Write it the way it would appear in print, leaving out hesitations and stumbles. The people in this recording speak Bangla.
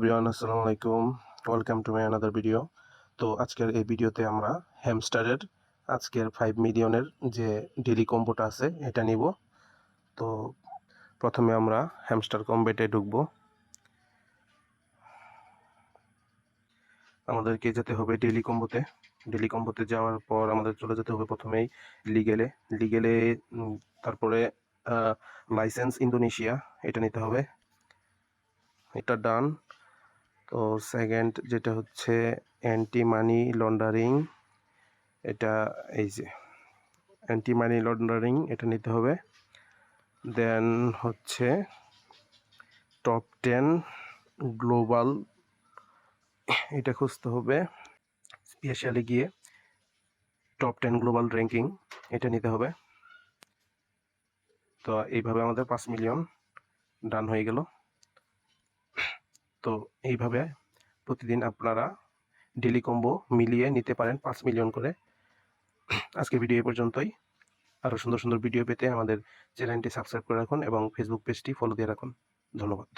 এভরিওয়ান, আসসালামু আলাইকুম। Welcome to my another video. তো আজকের এই ভিডিওতে আমরা হ্যামস্টারের আজকের 5 মিলিয়নের যে ডেইলি কম্বোটা আছে এটা নিব। তো প্রথমে আমরা হ্যামস্টার কম্বেটে ঢুকবো। আমাদেরকে যেতে হবে ডেইলি কম্বোতে যাওয়ার পর আমাদের চলে যেতে হবে প্রথমেই লিগেলে তারপরে লাইসেন্স ইন্দোনেশিয়া এটা নিতে হবে, এটা ডান। তো সেকেন্ড যেটা হচ্ছে অ্যান্টি মানি লন্ডারিং, এটা এই যে অ্যান্টি মানি লন্ডারিং এটা নিতে হবে। দেন হচ্ছে টপ 10 গ্লোবাল, এটা খুঁজতে হবে, স্পেশালি গিয়ে টপ 10 গ্লোবাল র্যাঙ্কিং এটা নিতে হবে। তো এইভাবে আমাদের 5 মিলিয়ন ডান হয়ে গেল। তো এইভাবে প্রতিদিন আপনারা ডেইলি কম্বো মিলিয়ে নিতে পারেন 5 মিলিয়ন করে। আজকের ভিডিও এই পর্যন্তই। আরও সুন্দর সুন্দর ভিডিও পেতে আমাদের চ্যানেলটি সাবস্ক্রাইব করে রাখুন এবং ফেসবুক পেজটি ফলো দিয়ে রাখুন। ধন্যবাদ।